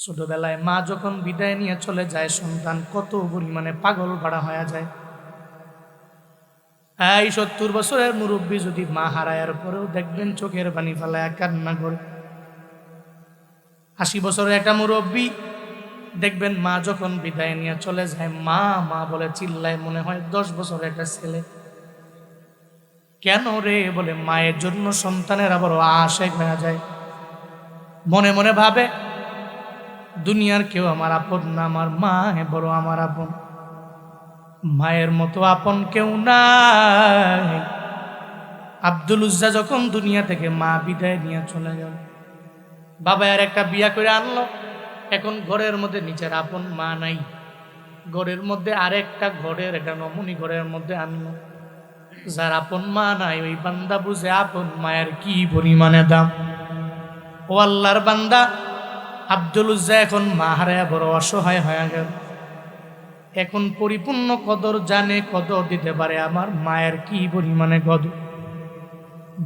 ছোটবেলায় মা যখন বিদায় নিয়ে চলে যায়, সন্তান কত পরিমাণে পাগল ভাড়া হয়ে যায়। এই 70 বছরের মুরব্বী যদি মা হারায়ার পরেও দেখবেন চোখের পানি ফেলায় কান্না করে। 80 বছরের একটা মুরব্বী দেখবেন মা যখন বিদায় নিয়ে চলে যায়, মা মা বলে চিল্লায়, মনে হয় 10 বছরের একটা ছেলে। কেন রে? বলে মায়ের জন্য সন্তানের আবার আশেক হয়ে যায়। মনে মনে ভাবে দুনিয়ার কেউ আমার আপন না, আমার মা বড় আমার আপন। মায়ের মতো আপন কেউ নাই। আব্দুল উজ্জা যখন দুনিয়া থেকে মা বিদায় নিয়ে চলে গেল, বাবা আর একটা বিয়া করে আনলো। এখন ঘরের মধ্যে নিচের আপন মা নাই, ঘরের মধ্যে আরেকটা ঘরের একটা নমুনি ঘরের মধ্যে আনলো। যার আপন মা নাই ওই বান্দা বুঝে আপন মায়ের কি পরিমাণে দাম। ও আল্লাহর বান্দা, আব্দুল উজ্জা এখন মা হারায় বড় অসহায় হয়ে গেল। এখন পরিপূর্ণ কদর জানে, কদর দিতে পারে আমার মায়ের কি পরিমাণে কদর।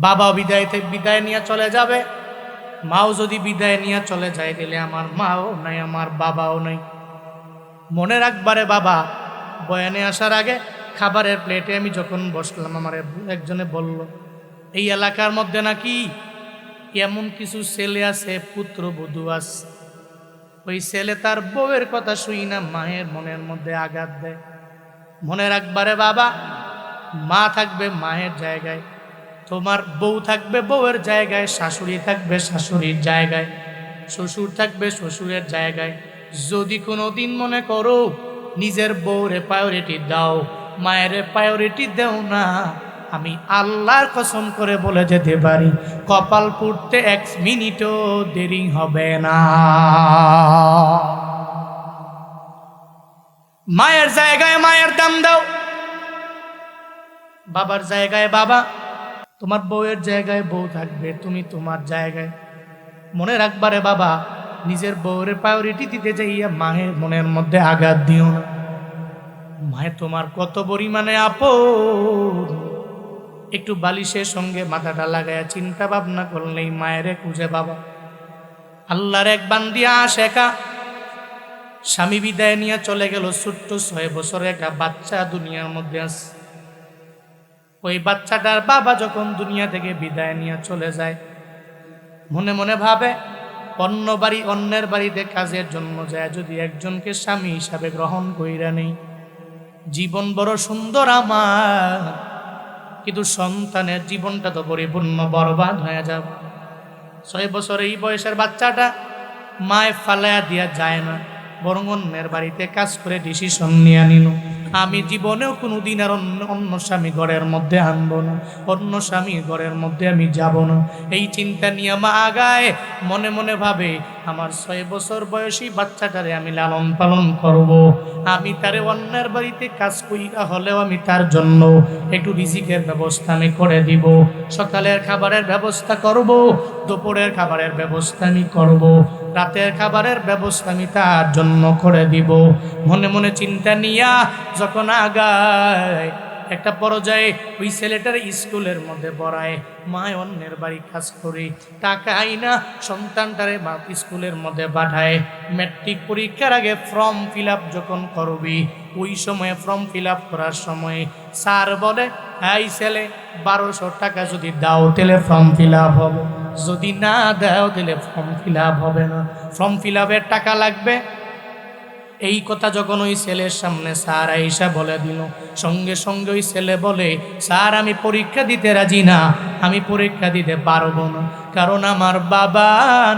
বাবা বিদায় নিয়ে চলে যাবে, মাও যদি বিদায় নিয়ে চলে যায়, দিলে আমার মাও নাই, আমার বাবাও নাই। মনে রাখবারে বাবা, বয়ানে আসার আগে খাবারের প্লেটে আমি যখন বসলাম, আমার একজনে বলল, এই এলাকার মধ্যে নাকি এমন কিছু ছেলে আছে, পুত্রবধূ আছে, ওই ছেলে তার বউয়ের কথা শুই না মায়ের মনের মধ্যে আঘাত দেয়। মনে রাখবারে বাবা, মা থাকবে মায়ের জায়গায়, তোমার বউ থাকবে বউয়ের জায়গায়, শাশুড়ি থাকবে শাশুড়ির জায়গায়, শ্বশুর থাকবে শ্বশুরের জায়গায়। যদি কোনো দিন মনে করো নিজের বউরে প্রায়োরিটি দাও, মায়ের প্রায়োরিটি দেও না, আমি আল্লাহর কসম করে বলে যেতে পারি, কপাল পুড়তে 1 মিনিটও দেরি হবে না। মায়ের জায়গায় মায়ের দাম দাও, বাবার জায়গায় বাবা, তোমার বউয়ের জায়গায় বউ থাকবে, তুমি তোমার জায়গায়। মনে রাখবারে বাবা, নিজের বউয়ের প্রায়োরিটি দিতে যাইয়া মায়ের মনের মধ্যে আঘাত দিও না। মায়ে তোমার কত পরিমাণে আপন। একটু বালিশের সঙ্গে মাথাটা লাগায়া চিন্তা ভাবনা করলেই মায়েরে খুঁজে বাবা। আল্লাহর এক বান্দিয়া আশেকা, স্বামী বিদায় নিয়ে চলে গেল, ছোট্ট 6 বছরের একটা বাচ্চা দুনিয়ার মধ্যে আছে। ওই বাচ্চাটার বাবা যখন দুনিয়া থেকে বিদায় নিয়ে চলে যায়, মনে মনে ভাবে অন্যের বাড়িতে কাজের জন্য যায়, যদি একজনকে স্বামী হিসাবে গ্রহণ কইরা নেই, জীবন বড় সুন্দর আমার, কিন্তু সন্তানের জীবনটা তো পরিপূর্ণ বরবাদ হয়ে যাবে। 6 বছর এই বয়সের বাচ্চাটা মায় ফালায়া দিয়া যায় না, বরং অন্যের বাড়িতে কাজ করে ডিসিশন নিয়ে নিল, আমি জীবনেও কোনোদিন আর অন্য স্বামী ঘরের মধ্যে আনবো না, অন্য স্বামী ঘরের মধ্যে আমি যাব না। এই চিন্তা নিয়ে মা আগায়, মনে মনে ভাবে আমার 6 বছর বয়সী বাচ্চাটারে আমি লালন পালন করব, আমি তারে অন্যের বাড়িতে কাজ কইরা হলেও আমি তার জন্য একটু রিজিকের ব্যবস্থা আমি করে দিব, সকালের খাবারের ব্যবস্থা করব, দুপুরের খাবারের ব্যবস্থা আমি করব, রাতের খাবারের ব্যবস্থা আমি তার জন্য করে দিব। মনে মনে চিন্তা নিয়া যখন আগায়, একটা পর্যায়ে ওই ছেলেটার স্কুলের মধ্যে পড়ায়, মায় অন্যের বাড়ি কাজ করে টাকা আইনা সন্তানটারে মা স্কুলের মধ্যে পাঠায়। ম্যাট্রিক পরীক্ষার আগে ফর্ম ফিল আপ যখন করবি, ওই সময়ে ফর্ম ফিল আপ করার সময় স্যার বলে, এই ছেলে 1200 টাকা যদি দাও তাহলে ফর্ম ফিল আপ হবে, যদি না দাও তাহলে ফর্ম ফিল আপ হবে না, ফর্ম ফিল আপের টাকা লাগবে। এই কথা যখন ওই ছেলের সামনে স্যার আইসা বলে দিল, সঙ্গে সঙ্গে ওই ছেলে বলে, স্যার আমি পরীক্ষা দিতে রাজি না, আমি পরীক্ষা দিতে পারবো না, কারণ আমার বাবা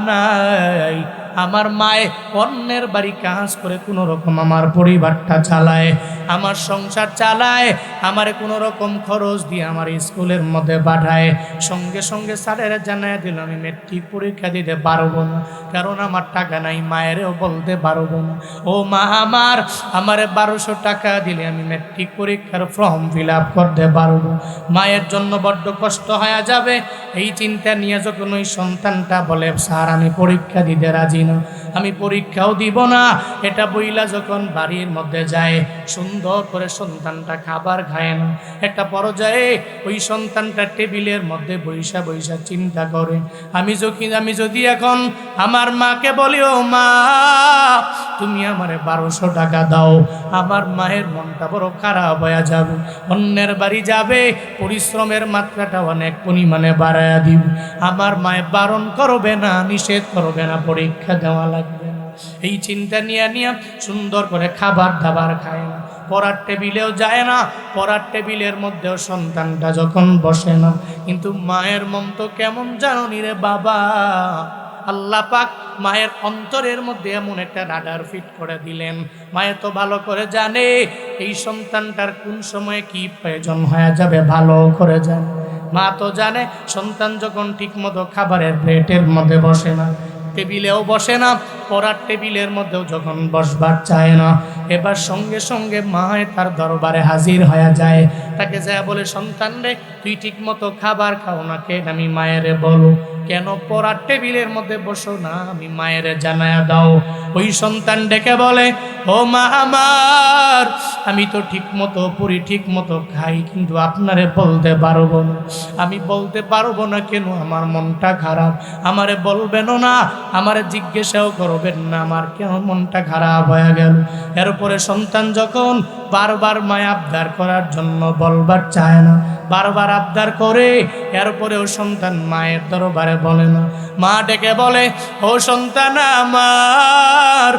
নাই, আমার মায়ে অন্যের বাড়ি কাজ করে কোনো রকম আমার পরিবারটা চালায়, আমার সংসার চালায়, আমার কোনো রকম খরচ দিয়ে আমার স্কুলের মধ্যে পাঠায়। সঙ্গে সঙ্গে স্যারের জানায় দিল, আমি ম্যাট্রিক পরীক্ষা দিতে পারবো না, কারণ আমার টাকা নাই, মায়েরও বলতে পারবো না, ও মা আমার 1200 টাকা দিলে আমি ম্যাট্রিক পরীক্ষার ফর্ম ফিল আপ করতে পারবো, মায়ের জন্য বড্ড কষ্ট হয়ে যাবে। এই চিন্তা নিয়ে যখন ওই সন্তানটা বলে, স্যার আমি পরীক্ষা দিতে রাজি না, আমি পরীক্ষাও দিব না। এটা বইলা যখন বাড়ির মধ্যে যায়, সুন্দর করে সন্তানটা খাবার খায় না। একটা পর্যায়ে ওই সন্তানটা টেবিলের মধ্যে বইসা বইসা চিন্তা করে, আমি যদি এখন আমার মাকে বলি, ও মা তুমি আমারে 1200 টাকা দাও, আমার মায়ের মনটা বড় খারাপ হয়ে যাবে, অন্যের বাড়ি যাবে, পরিশ্রমের মাত্রাটা অনেক পরিমাণে বাড়ায়া দিব, আমার মায়ে বারণ করবে না, নিষেধ করবে না, পরীক্ষা দেওয়া লাগবে না। এই চিন্তা নিয়ে সুন্দর করে খাবার দাবার খায় না, পড়ার টেবিলেও যায় না, পড়ার টেবিলের মধ্যেও সন্তানটা যখন বসে না। কিন্তু মায়ের মন তো কেমন জানো নি রে বাবা, আল্লাহ পাক মায়ের অন্তরের মধ্যে এমন একটা রাডার ফিট করে দিলেন, মায়ে তো ভালো করে জানে এই সন্তানটার কোন সময়ে কি প্রয়োজন হয়ে যাবে, ভালো করে জানে। মা তো জানে সন্তান যখন ঠিক মতো খাবারের প্লেটের মধ্যে বসে না, টেবিলেও বসে না, পড়ার টেবিলের মধ্যেও যখন বসবার চায় না, এবার সঙ্গে সঙ্গে মায়ে তার দরবারে হাজির হয়ে যায়। তাকে যা বলে, সন্তান রে তুই ঠিক মতো খাবার খাও না কেন? আমি মায়েরে বলো কেন পড়ার টেবিলের মধ্যে বসো না, আমি মায়েরে জানায়া দাও। ওই সন্তান ডেকে বলে, ও মা আমার, আমি তো ঠিক মতো পড়ি, ঠিক মতো খাই, কিন্তু আপনারে বলতে পারবো না। আমি বলতে পারবো না কেন? আমার মনটা খারাপ। আমারে বলবেনও না, আমারে জিজ্ঞাসাও করবেন না, আমার কেন মনটা খারাপ হয়ে গেল। এরপরে সন্তান যখন বারবার মায়া আবদার করার জন্য বলবার চায় না, বারবার আবদার করে, এরপরেও সন্তান মায়ের দরবারে বলে না। মা ডেকে বলে, ও সন্তান আমার,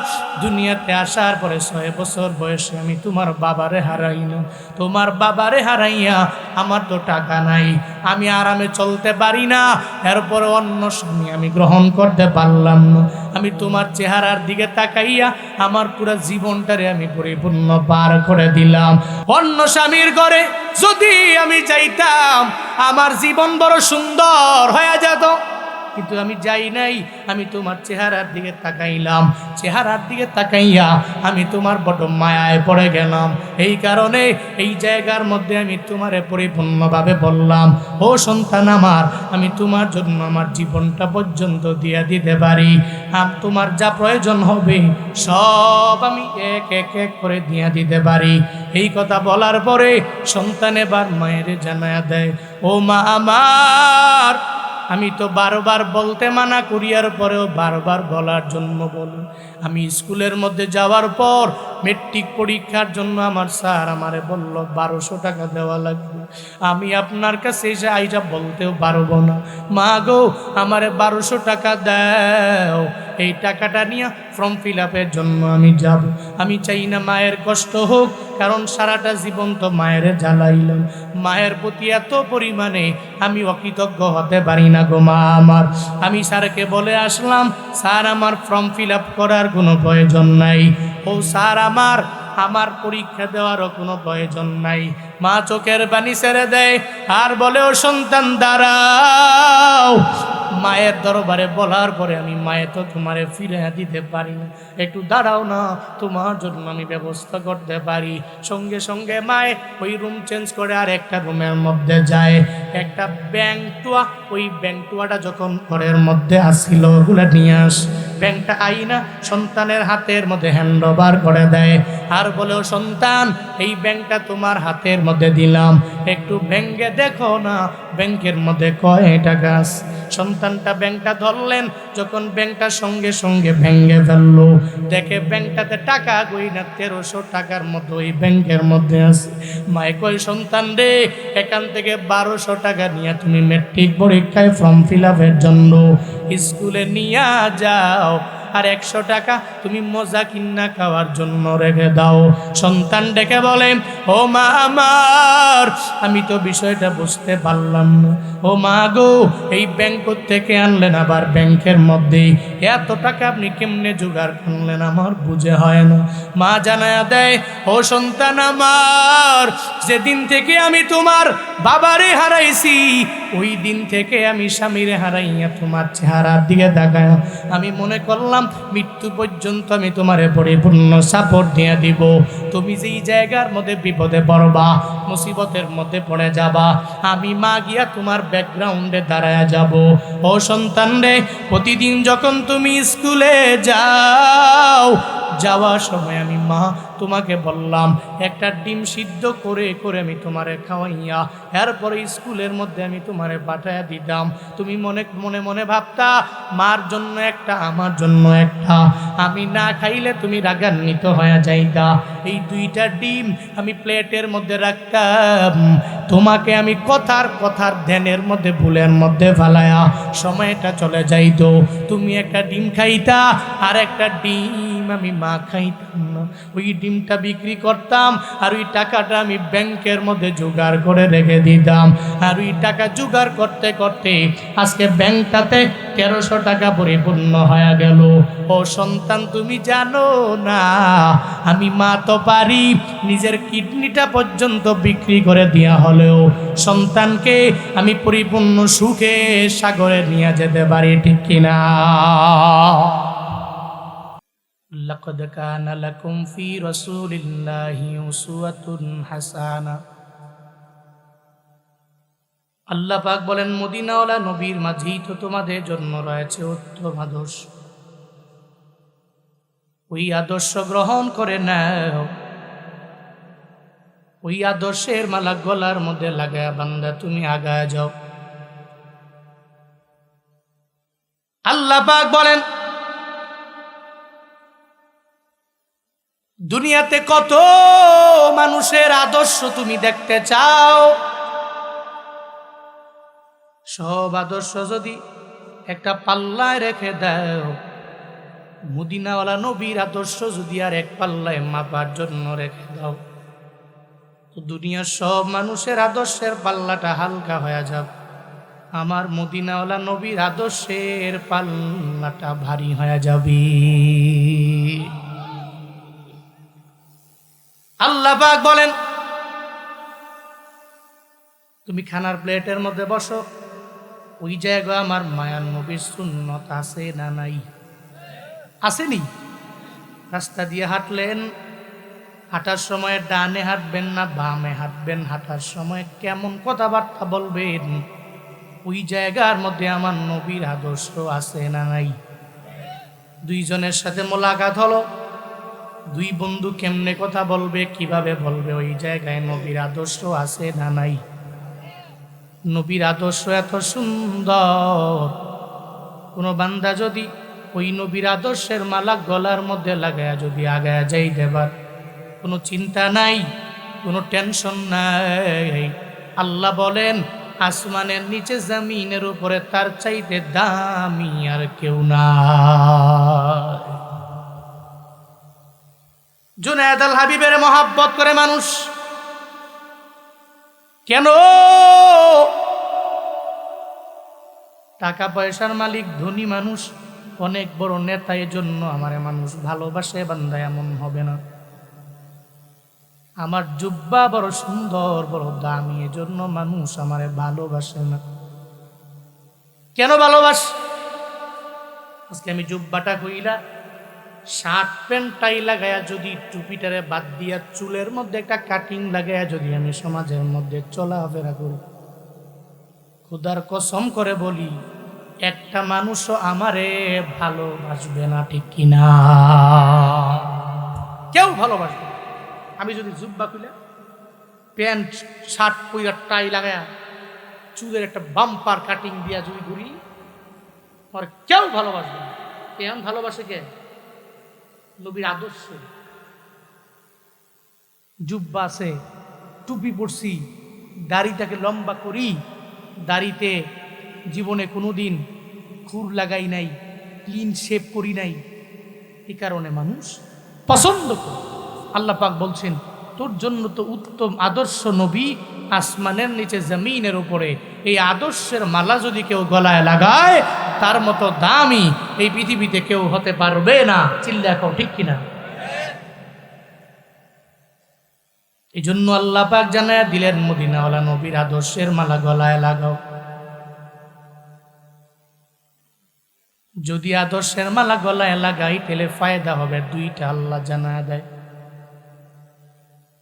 দুনিয়াতে আসার পরে 6 বছর বয়সে আমি তোমার বাবারে হারাইলাম। তোমার বাবারে হারাইয়া আমার তো টাকা নাই, আমি আরামে চলতে পারি না, এরপরে অন্য স্বামী আমি গ্রহণ করতে পারলাম না। আমি তোমার চেহারার দিকে তাকাইয়া আমার পুরো জীবনটারে আমি পরিপূর্ণ পার করে দিলাম। অন্য স্বামীর ঘরে যদি আমি যাইতাম, আমার জীবন বড় সুন্দর হয়ে যেত, কিন্তু আমি যাই নাই। আমি তোমার চেহারার দিকে তাকাইলাম, চেহারার দিকে তাকাইয়া আমি তোমার বড় মায়ায় পড়ে গেলাম। এই কারণে এই জায়গার মধ্যে আমি তোমারে পরিপূর্ণভাবে বললাম, ও সন্তান আমার, আমি তোমার জন্য আমার জীবনটা পর্যন্ত দিয়ে দিতে পারি, তোমার যা প্রয়োজন হবে সব আমি এক এক এক করে দিয়ে দিতে পারি। এই কথা বলার পরে সন্তান এবার মায়ের জানায়া দেয়, ও মা আমার, আমি তো বারবার বলতে মানা করিয়ার পরেও বারবার বলার জন্য বলি। আমি স্কুলের মধ্যে যাওয়ার পর মেট্রিক পরীক্ষার জন্য আমার স্যার আমারে বলল 1200 টাকা দেওয়া লাগবে। আমি আপনার কাছে এসে আইসা বলতেও পারবো না, মা গো আমারে 1200 টাকা দাও, এই টাকাটা নিয়ে ফর্ম ফিল আপের জন্য আমি যাব। আমি চাই না মায়ের কষ্ট হোক, কারণ সারাটা জীবন তো মায়ের জ্বালাইলাম, মায়ের প্রতি এত পরিমাণে আমি অকৃতজ্ঞ হতে পারি না গো মা আমার। আমি স্যারকে বলে আসলাম, স্যার আমার ফর্ম ফিল আপ করার কোনো প্রয়োজন নাই। ও স্যার আমার পরীক্ষা দেওয়ারও কোনো প্রয়োজন নাই। মা চোখের পানি ছেড়ে দেয় আর বলে, ও সন্তান দাঁড়াও। মায়ের দরবারে বলার পরে আমি মায়ে তো তোমারে ফিরে দিতে পারি না, একটু দাঁড়াও না, তোমার জন্য আমি ব্যবস্থা করতে পারি। সঙ্গে সঙ্গে মায়ে ওই রুম চেঞ্জ করে আর একটা রুমের মধ্যে যায়। একটা ব্যাংটুয়া, ওই ব্যাংটুয়াটা যখন ঘরের মধ্যে আসছিল ওগুলো নিয়ে আস। ব্যাংকটা আইনা সন্তানের হাতের মধ্যে হ্যান্ড ওভার করে দেয় আর বলে, ও সন্তান, এই ব্যাংকটা তোমার হাতের মধ্যে দিলাম, একটু ব্যাংকে দেখো না ব্যাংকের মধ্যে কয় টাকা আছে। সন্তানটা ব্যাংকটা ধরলেন, যখন ব্যাংকটা সঙ্গে সঙ্গে ভেঙে ফেললো, দেখে ব্যাংকটাতে টাকা গইনা 1300 টাকার মতো ওই ব্যাংকের মধ্যে আছে। মায়ে কয়, সন্তান রে, এখান থেকে 1200 টাকা নিয়ে তুমি মেট্রিক পরীক্ষায় ফর্ম ফিল আপের জন্য স্কুলে নিয়ে যাও, আর 100 টাকা তুমি মজা কিন্না খাওয়ার জন্য রেখে দাও। সন্তান ডেকে বলে, ও মা আমার, আমি তো বিষয়টা বুঝতে পারলাম না। ও মা গো, এই ব্যাংক থেকে আনলেন, আবার ব্যাংকের মধ্যে এত টাকা আপনি কেমনে জোগাড় করলেন, আমার বুঝে হয় না। মা জানায়া দেয়, ও সন্তান আমার, যেদিন থেকে আমি তোমার বাবারে হারাইছি, ওই দিন থেকে আমি স্বামীরে হারাইয়া তোমার চেহারার দিকে তাকায় আমি মনে করলাম মৃত্যু পর্যন্ত আমি তোমারে পরিপূর্ণ সাপোর্ট দিয়ে দিব। তুমি যেই জায়গার মধ্যে বিপদে পড়বা, মুসিবতের মধ্যে পড়ে যাবা, আমি মা গিয়া তোমার ব্যাকগ্রাউন্ডে দাঁড়ায়া যাব। ও সন্তান রে, প্রতিদিন যখন তুমি স্কুলে যাও, যাওয়ার সময় আমি মা তোমাকে বললাম একটা ডিম সিদ্ধ করে করে আমি তোমারে খাওয়াইয়া এরপরে স্কুলের মধ্যে আমি তোমারে পাঠাইয়া দিতাম। তুমি মনে মনে মনে ভাবতা মার জন্য একটা, আমার জন্য একটা, আমি না খাইলে তুমি রাগান্বিত হয়ে যাইতা। এই দুইটা ডিম আমি প্লেটের মধ্যে রাখতাম, তোমাকে আমি কথার ধ্যানের মধ্যে ভুলের মধ্যে ফালায়া সময়টা চলে যাইতো, তুমি একটা ডিম খাইতা আর একটা ডিম আমি মা খাইতাম না। ওই ডিমটা বিক্রি করতাম আর ওই টাকাটা আমি ব্যাংকের মধ্যে জোগাড় করে রেখে দিতাম। আর ওই টাকা জোগাড় করতে করতে আজকে ব্যাংকটাতে 1300 টাকা পরিপূর্ণ হয়ে গেল। ও সন্তান, তুমি জানো না আমি মা তো পারি নিজের কিডনিটা পর্যন্ত বিক্রি করে দেয়া হলেও সন্তানকে আমি পরিপূর্ণ সুখে সাগরে নিয়ে যেতে পারি, ঠিক কিনা? লাকাদ কানা লাকুম ফি রাসূলিল্লাহি উসওয়াতুন হাসানা। আল্লাহ পাক বলেন, মদিনাওয়ালা নবীর মাঝেই তো তোমাদের জন্য রয়েছে উত্তম আদর্শ। ওই আদর্শ গ্রহণ করে নাও, ওই আদর্শের মালা গলার মধ্যে লাগায় বান্দা তুমি আগায় যাও। আল্লাহ পাক বলেন, দুনিয়াতে কত মানুষের আদর্শ তুমি দেখতে চাও, সব আদর্শ যদি একটা পাল্লায় রেখে দাও, মদিনাওয়ালা নবীর আদর্শ যদি আর এক পাল্লায় মাপার জন্য রেখে দাও, তো দুনিয়ার সব মানুষের আদর্শের পাল্লাটা হালকা হয়ে যাবে, আমার মদিনাওয়ালা নবীর আদর্শের পাল্লাটা ভারী হয়ে যাবে। আল্লাহ পাক বলেন, তুমি খানার প্লেটের মধ্যে বসো, ওই জায়গায় আমার মায়ার নবীর সুন্নত আছে না নাই? আসেনি? রাস্তা দিয়ে হাঁটলেন, হাঁটার সময় ডানে হাঁটবেন না বামে হাঁটবেন, হাঁটার সময় কেমন কথাবার্তা বলবেন, ওই জায়গার মধ্যে আমার নবীর আদর্শ আছে না নাই? দুইজনের সাথে মোলাকাত হলো, দুই বন্ধু কেমনে কথা বলবে, কিভাবে বলবে, ওই জায়গায় নবীর আদর্শ আছে না নাই? নবীর আদর্শ এত সুন্দর, কোন বান্দা যদি ওই নবীর আদর্শের মালা গলার মধ্যে লাগায়া যদি আগায়া যাইতে পারে, কোনো চিন্তা নাই, কোনো টেনশন নাই। আল্লাহ বলেন, আসমানের নিচে জমিনের উপরে তার চাইতে দামি আর কেউ নাই। জুনায়েদ আল হাবিবের মহাব্বত করে মানুষ কেন? টাকা পয়সার মালিক, ধনী মানুষ, অনেক বড় নেতা, এজন্য আমারে মানুষ ভালোবাসে। বান্দা এমন হবে না, আমার জুব্বা বড় সুন্দর বড় দামি, এজন্য মানুষ আমারে ভালোবাসে না। কেন ভালোবাসে? আজকে আমি জুব্বাটা কইলা, শার্ট প্যান্ট টাই লাগায়া যদি টুপিটারে বাদ দিয়া চুলের মধ্যে একটা কাটিং লাগায়া যদি আমি সমাজের মধ্যে চলাফেরা করি, খোদার কসম করে বলি একটা মানুষও আমারে ভালোবাসবে না, ঠিক কিনা? কেউ ভালোবাসবে না। আমি যদি জুব্বা খুলে প্যান্ট শার্ট পইরা টাই লাগায়া চুলের একটা বাম্পার কাটিং দিয়া যদি ঘুরি, আর কেউ ভালোবাসবে না। কেমন ভালোবাসে? কে? নবীর আদর্শ। জুব্বা আছে, টুপি পরছি, দাড়িটাকে লম্বা করি, দাড়িতে জীবনে কোনোদিন খুর লাগাই নাই, ক্লিন শেভ করি নাই, এই কারণে মানুষ পছন্দ করে। আল্লাহ পাক বলছেন, তোর জন্য তো উত্তম আদর্শ নবী আসমানের নিচে জমিনের উপরে, এই আদর্শের মালা যদি কেউ গলায় লাগায়, তার মতো দামি এই পৃথিবীতে কেউ হতে পারবে না। চিল্লা কও, ঠিক কিনা? এই জন্য আল্লাহ পাক জানায়া দিলেন, মদিনাওয়ালা নবীর আদর্শের মালা গলায় লাগাও। যদি আদর্শের মালা গলায় লাগাই তাহলে ফায়দা হবে দুইটা, আল্লাহ জানায়া দেয়।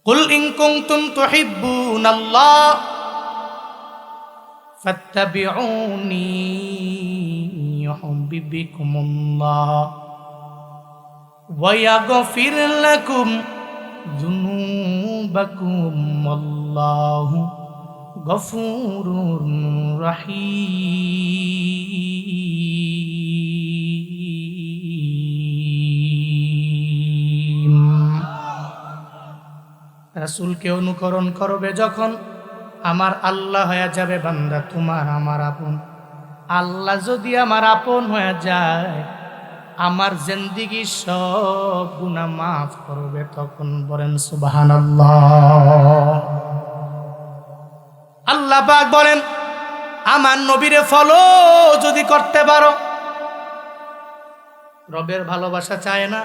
কুল ইন কুনতুম তুহিব্বুনাল্লাহ ফাত্তাবিউনি ইউহিব্বুকুমুল্লাহ ওয়া ইয়াগফির লাকুম যুনুবাকুম আল্লাহু গফুরুর রহিম। রাসূলকে অনুকরণ করবে যখন আমার আল্লাহ হয়ে যাবে বান্দা তোমার আমার আপন। আল্লাহ যদি আমার আপন হয়ে যায়, আমার জিন্দেগি সব গুনাহ মাফ করবে। তখন বলেন সুবহানাল্লাহ। আল্লাহ পাক বলেন আমার নবীরে ফলো যদি করতে পারো। রবের ভালোবাসা চায় না,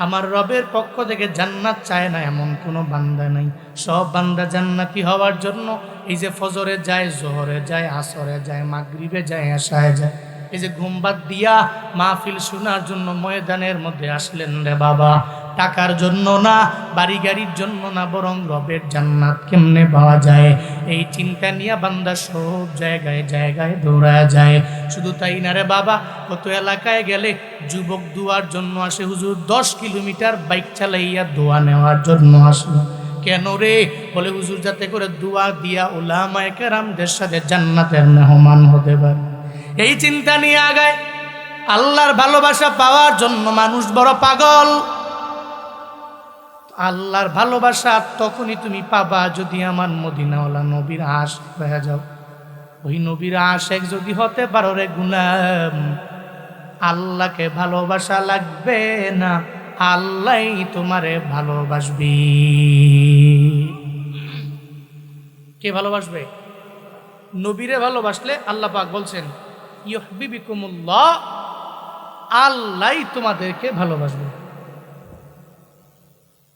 আমার রবের পক্ষ থেকে জান্নাত চায় না এমন কোনো বান্দা নাই। সব বান্দা জান্নাতি হওয়ার জন্য এই যে ফজরে যায়, জোহরে যায়, আসরে যায়, মাগরিবে যায়, এশায় যায়, এই যে ঘুম বাদ দিয়া মাহফিল শোনার জন্য ময়দানের মধ্যে আসলেন রে বাবা, টাকার জন্য না, বাড়ি গাড়ির জন্য না, বরং রবের জান্নাত কেমনে পাওয়া যায় এই চিন্তা নিয়ে বান্দা সব জায়গায় জায়গায় দৌড়া যায়। শুধু তাই না রে বাবা, কত এলাকায় গেলে যুবক দোয়ার জন্য আসে, হুজুর 10 কিলোমিটার বাইক চালাইয়া দোয়া নেওয়ার জন্য আসলো। কেন রে? বলে হুজুর যাতে করে দোয়া দিয়া উলামায়ে কেরামদের সাথে জান্নাতের মেহমান হতে পারে। এই চিন্তা নিয়ে আগায়। আল্লাহর ভালোবাসা পাওয়ার জন্য মানুষ বড় পাগল। আল্লাহর ভালোবাসা তখনই তুমি পাবা যদি আমার মদিনাওয়ালা নবীর আশিক হয়ে যাও। ওই নবীর আশিক যদি হতে পারো রে গোলাম, আল্লাহকে ভালোবাসা লাগবে না, আল্লাহই তোমারে ভালোবাসবে। কে ভালোবাসবে? নবীরে ভালোবাসলে আল্লাহ পাক বলছেন ইউহিব্বুকুমুল্লাহ, আল্লাহই তোমাদেরকে ভালোবাসবে।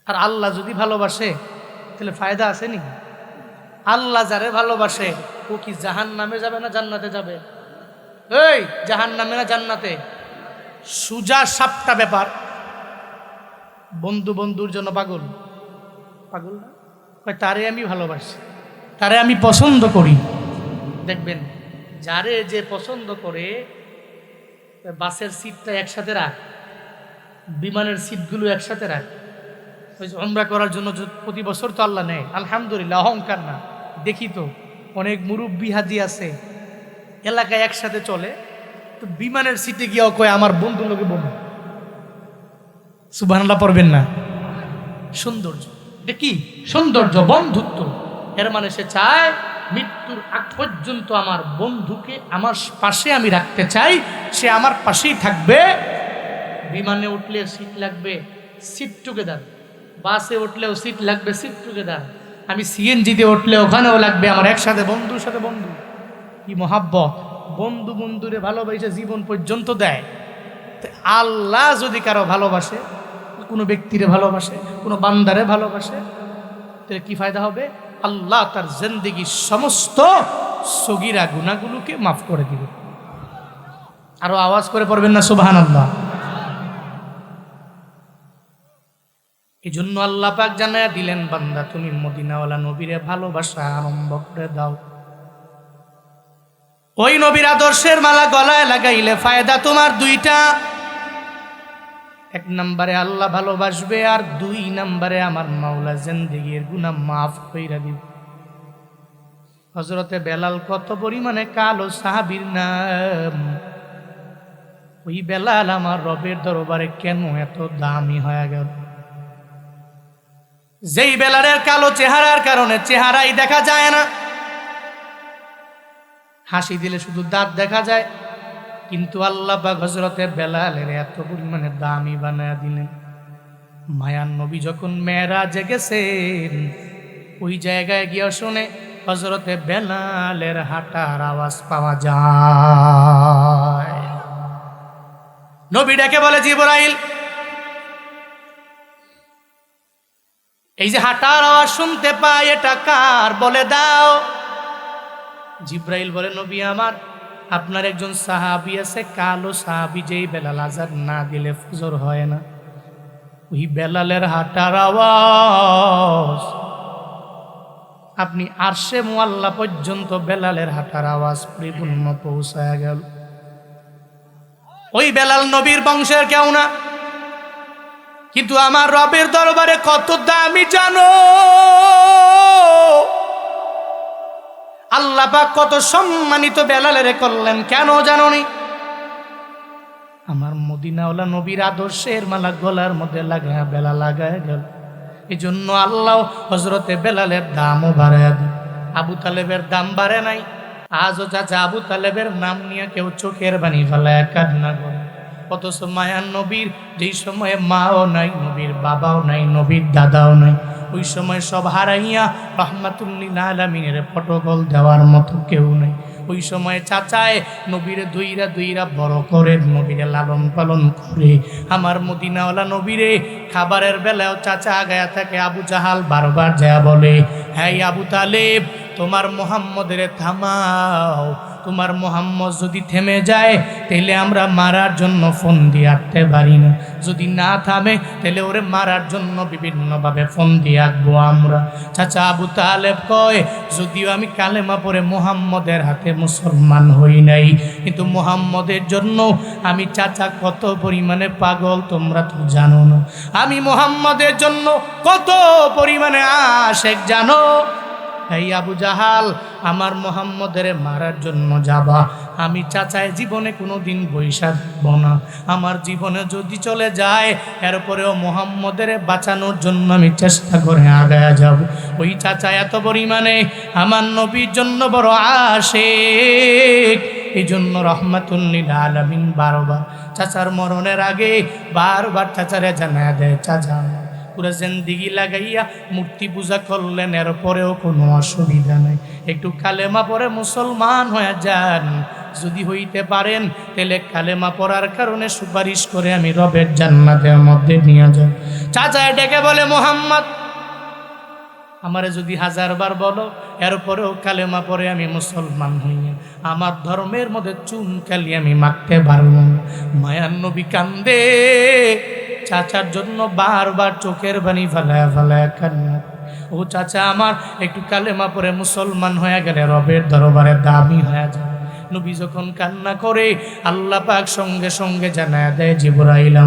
আর আল্লাহ যদি ভালোবাসে তাহলে ফায়দা আছে নি? আল্লাহ যারে ভালোবাসে ও কি জাহান্নামে যাবে না জান্নাতে যাবে? এই জাহান্নামে না জান্নাতে? সুজা সাপটা ব্যাপার। বন্ধু বন্ধুর জন্য পাগল, পাগল না? তারে আমি ভালোবাসি, তারে আমি পছন্দ করি। দেখবেন যারে যে পছন্দ করে, বাসের সিটটা একসাথে রাখ, বিমানের সিটগুলো একসাথে রাখ। ওই যে উমরা করার জন্য প্রতি বছর তো আল্লাহ নেয়, আলহামদুলিল্লাহ, অহংকার না। দেখি তো অনেক মুরব্বী হাজি আছে এলাকায় একসাথে চলে, তো বিমানের সিটে গিয়েও কয় আমার বন্ধু লোকে বন্ধু। সুবহানাল্লাহ পড়বেন না? সৌন্দর্য, এটা কি সৌন্দর্য? বন্ধুত্ব। এর মানে সে চায় মৃত্যুর আগ পর্যন্ত আমার বন্ধুকে আমার পাশে আমি রাখতে চাই, সে আমার পাশেই থাকবে। বিমানে উঠলে সিট লাগবে, সিট টুগেদার। বাসে উঠলেও সিট লাগবে, সিট টুগেদার। আমি সিএনজিতে উঠলে ওখানেও লাগবে আমার একসাথে বন্ধুর সাথে বন্ধু। কি মহাব্বত! বন্ধু বন্ধুরে ভালোবাসে জীবন পর্যন্ত দেয়। আল্লাহ যদি কারো ভালোবাসে, কোনো ব্যক্তিরে ভালোবাসে, কোনো বান্দারে ভালোবাসে, তাহলে কি ফায়দা হবে? আল্লাহ তার জিন্দেগির সমস্ত সগীরা গুনাহগুলোকে মাফ করে দিবে। আরো আওয়াজ করে পড়বেন না সুবহানাল্লাহ? এই জন্য আল্লাহ পাক জানায়া দিলেন, বান্দা তুমি মদিনাওয়ালা নবীরে ভালোবাসা আরম্ভ করে দাও। ওই নবীর আদর্শের মালা গলায় লাগাইলে ফায়দা তোমার দুইটা। 1 নম্বরে আল্লাহ ভালোবাসবে, আর 2 নম্বরে আমার মাওলা জিন্দেগির গুনাহ মাফ কইরা দিবে। হযরতে বেলাল কত পরিমাণে কালো সাহাবীর নাম। ওই বেলাল আমার রবের দরবারে কেন এত দামি হয়ে গেল? যেই বেলালের কালো চেহারার কারণে চেহারাই দেখা যায় না, হাসি দিলে শুধু দাঁত দেখা যায়, কিন্তু আল্লাহ পাক হযরতে বেলালের এত পরিমাণে দামি বানায়া দিলেন। মায়ার নবী যখন মেরাজে গেছেন, ওই জায়গায় গিয়ে শুনে হযরতে বেলালের হাঁটার আওয়াজ পাওয়া যায়। নবী ডেকে বলে, জিবরাইল, এই যে হাঁটার আওয়াজ শুনতে পাই এটা কার বলে দাও। জিবরাইল বলে, নবী আমার, আপনার একজন সাহাবী আছে, কালো সাহাবী, যেই বেলাল আযান না দিলে ফজর হয় না। ওই বেলালের হাঁটার আওয়াজ আপনি আরশে মুআল্লা পর্যন্ত বেলালের হাঁটার আওয়াজ পরিপূর্ণ পৌঁছায় গেল। ওই বেলাল নবীর বংশের কেউ না, কিন্তু আমার রবের দরবারে কত দামি জানো? আল্লাহ পাক কত সম্মানিত বেলালের করলেন, কেন জানোনি? আমার মদিনাওয়ালা নবীর আদর্শের মালা গলার মধ্যে লাগায় বেলা লাগায় গেল। এই জন্য আল্লাহ হযরতে বেলালের দামও বাড়ায় দেন। আবু তালেবের দাম বাড়ে নাই। আজও চাচা আবু তালেবের নাম নিয়ে কেউ চোখের পানি ফেলায় কান্না করে, অথচ মায়ার নবীর যেই সময়ে মাও নাই, নবীর বাবাও নাই, নবীর দাদাও নাই, ওই সময় সব হারাইয়া রহমাতুল্লিল আলামিনের প্রটোকল দেওয়ার মতো কেউ নাই। ওই সময় চাচায় নবীরে দুইরা দুইরা বড় করে, নবীরে লালন পালন করে। আমার মদিনাওয়ালা নবীরে খাবারের বেলায়ও চাচা আগায়া থাকে। আবু জাহাল বারবার যায় বলে, হ্যাঁ আবু তালেব, তোমার মুহাম্মদের থামাও, তোমার মুহাম্মদ যদি থেমে যায় তাহলে আমরা মারার জন্য ফোন দিয়ে আঁকতে পারি না, যদি না থামে তাহলে ওরে মারার জন্য বিভিন্নভাবে ফোন দিয়ে আঁকবো আমরা। চাচা আবু তালেব কয়, যদিও আমি কালেমা পড়ে মুহাম্মদের হাতে মুসলমান হই নাই, কিন্তু মুহাম্মদের জন্য আমি চাচা কত পরিমাণে পাগল তোমরা তো জানো না। আমি মুহাম্মদের জন্য কত পরিমাণে আশেক জানো? এই আবু জাহাল, আমার মুহাম্মদের মারার জন্য যাবা, আমি চাচায় জীবনে কোনো দিন বৈশা দিব না। আমার জীবনে যদি চলে যায়, এরপরেও মুহাম্মদের বাঁচানোর জন্য আমি চেষ্টা করে আগায়া যাব। ওই চাচা এত পরিমাণে আমার নবীর জন্য বড় আশেক, এই জন্য রহমাতুল্লিল আলামিন বারবার চাচার মরণের আগে বারবার চাচারে জানায় দেয়, চাচা পুরো জিন্দেগি লাগাইয়া মূর্তি পূজা করলেন, এরপরেও কোনো অসুবিধা নাই, একটু কালেমা পড়ে মুসলমান হয়ে যান। যদি হইতে পারেন তাহলে কালেমা পড়ার কারণে সুপারিশ করে আমি রবের জান্নাতের মধ্যে নিয়ে যাব। চাচা ডেকে বলে, মুহাম্মদ, আমারে যদি 1000 বার বলো, এরপরেও কালেমা পড়ে আমি মুসলমান হইয়া আমার ধর্মের মধ্যে চুন কালি আমি মাখতে পারবো না। মায়ার নবী কান্দে, চাচার জন্য বারবার চোখের পানি ফেলায় ফেলায় কান্না। ও চাচা আমার, একটু কালেমা পড়ে মুসলমান হয়ে গেলে রবের দরবারে দামি হয়ে যায়। নবী যখন কান্না করে, আল্লাহ পাক সঙ্গে সঙ্গে জানায় দেয়, জিবরাইল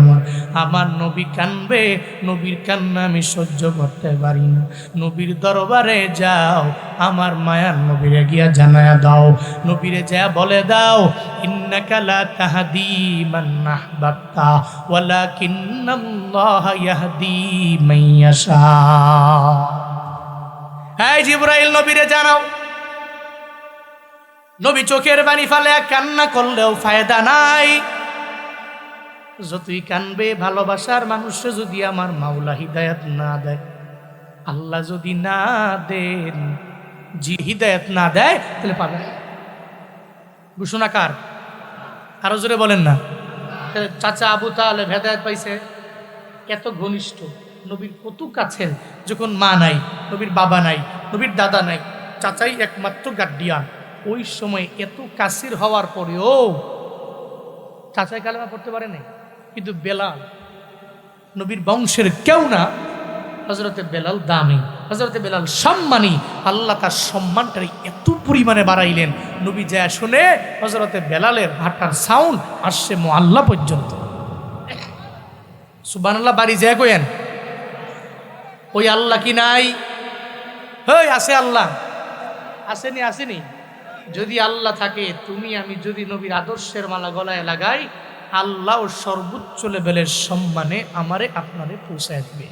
আমার নবী কানবে, নবীর কান্না আমি সহ্য করতে পারি না। নবীর দরবারে যাও, আমার মায়ার নবীরে গিয়া জানায়া দাও, নবীরে যা বলে দাও, ইন্নাকা লা তাহদি মান আহবাবতা ওয়ালাকিন্নাল্লাহ ইয়াহদি মান ইয়াশা। হ্যাঁ জিবরাইল, নবীরে জানাও। নবী চোখের পানি ফেলে কান্না করলেও ফায়দা নাই। যতই কানবে, ভালোবাসার মানুষে যদি আমার মাওলা হিদায়াত না দেয়, আল্লাহ যদি না দেন, জি হিদায়াত না দেয়, তাহলে পাবে ঘোষণা কার? আরো জোরে বলেন না। চাচা আবু তালেব হেদায়েত পাইছে, এত ঘনিষ্ঠ, নবীর কত কাছের, যখন মা নাই, নবীর বাবা নাই, নবীর দাদা নাই, চাচাই একমাত্র গার্ডিয়ান। ওই সময় এত কাছের হওয়ার পরেও চাচাই কালেমা পড়তে পারে নাই। কিন্তু বেলাল, নবীর বংশের কেউ না, হযরতে বেলাল দামি, হযরতে বেলাল সম্মানী। আল্লাহ তার সম্মানটাই এত পরিমাণে বাড়াইলেন, নবী যা শুনে হযরতে বেলালের হাঁটার সাউন্ড আসছে মুআল্লা পর্যন্ত। সুবহানাল্লাহ, বাড়ি যায় কইেন, ওই আল্লাহ কি নাই? হেই, আছে আল্লাহ, আসেনি আসেনি। যদি আল্লাহ থাকে, তুমি আমি যদি নবীর আদর্শের মালা গলায় লাগাই, আল্লাহ সর্বোচ্চ লেভেলের সম্মানে আমারে আপনারে পৌঁছায় দিবে।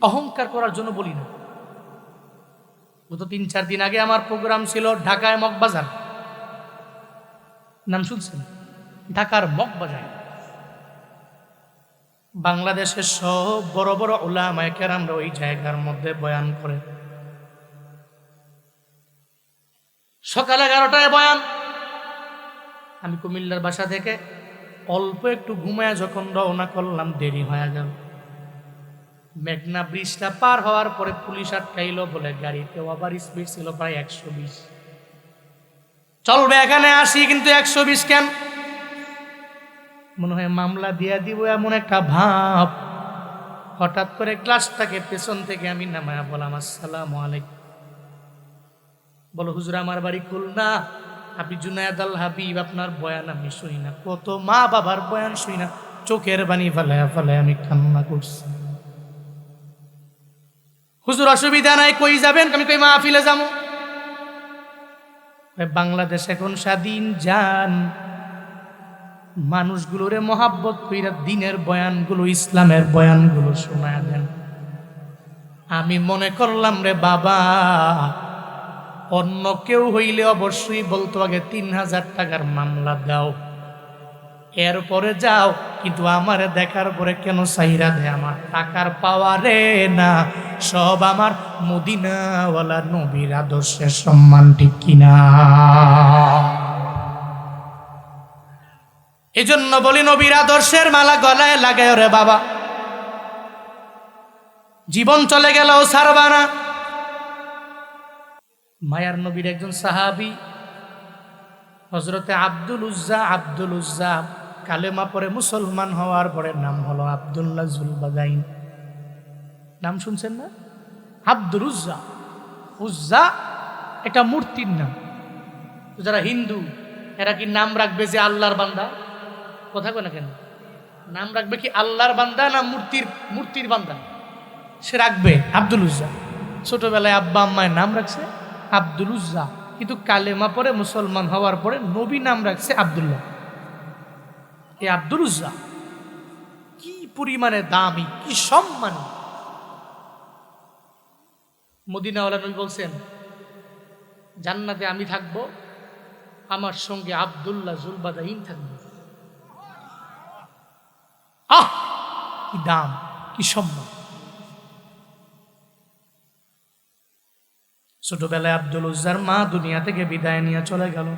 অহংকার করার জন্য বলি না। গত 3-4 দিন আগে আমার প্রোগ্রাম ছিল ঢাকায় মগবাজার, নাম শুনছেন? ঢাকার মগবাজার বাংলাদেশের সব বড় বড় উলামায়ে কেরামরা ওই জায়গার মধ্যে বয়ান করে। সকাল 11টায় বয়ান। আমি কুমিল্লার বাসা থেকে অল্প একটু ঘুমায় যখন রওনা করলাম, দেরি হয়ে গেল। মেঘনা ব্রিজটা পার হওয়ার পরে পুলিশ আটকাইল, বলে গাড়িতে ওভার স্পিড ছিল প্রায় 120। চলবে এখানে আসি, কিন্তু 120 কেন? মনে হয় মামলা দিয়া দিব এমন একটা ভাব। হঠাৎ করে গ্লাসটাকে পেছন থেকে আমি নামায়া বললাম, আসসালামু আলাইকুম। বলো, হুজুর আমার বাড়ি খুলনা, আপনি জুনায়েদ আল হাবিব, আপনার বয়ান আমি শুনি না। কত মা বাবার বয়ান শুনি না, চোখের বাণী ফেলায়া ফেলায় আমি কান্না করছি। হুজুর অসুবিধা নাই, কই যাবেন? আমি কই মাহফিলে যাবো। বাংলাদেশ এখন স্বাধীন, যান মানুষগুলোরে মহাব্বত কইরা দিনের বয়ানগুলো, ইসলামের বয়ানগুলো শোনায়া দেন। আমি মনে করলাম রে বাবা, অন্য কেউ হইলে অবশ্যই বলতো আগে ৩,০০০ টাকার মামলা দাও, এরপরে যাও, কিন্তু আমারে দেখার পরে কেন সাইরা দেয়? আমার টাকার পাওয়ারে না, সব আমার মদিনাওয়ালা নবীর আদর্শের সম্মান, ঠিক কিনা? এজন্য বলি, নবীর আদর্শের মালা গলায় লাগায় রে বাবা, জীবন চলে গেলেও ছাড়বা না। মায়ার নবীর একজন সাহাবী হযরতে আব্দুল উজ্জা কালেমা পরে মুসলমান হওয়ার পরে নাম হলো আব্দুল্লাহ জুলবাদাইন। নাম শুনছেন না? আব্দুল উজ্জা। উজ্জা একটা মূর্তির নাম। তো যারা হিন্দু এরা কি নাম রাখবে যে আল্লাহর বান্দা? কথা কয় না কেন? নাম রাখবে কি আল্লাহর বান্দা না মূর্তির বান্দা? সে রাখবে আব্দুল উজ্জা। ছোটবেলায় আব্বা আম্মায় নাম রাখছে আব্দুল উজ্জা, কিন্তু কালেমা পরে মুসলমান হওয়ার পরে নবী নাম রাখছে আব্দুল্লাহ। এই আব্দুল উজ্জা কি পরিমাণে দামি, কি সম্মানী! মদিনাওয়ালা নবী বলছেন, জান্নাতে আমি থাকবো, আমার সঙ্গে আব্দুল্লাহ জুলবাদাইন থাকবে। আহ, কি দাম, কি সম্মান! ছোটবেলায় আব্দুল উজ্জার মা দুনিয়া থেকে বিদায় নিয়ে চলে গেল।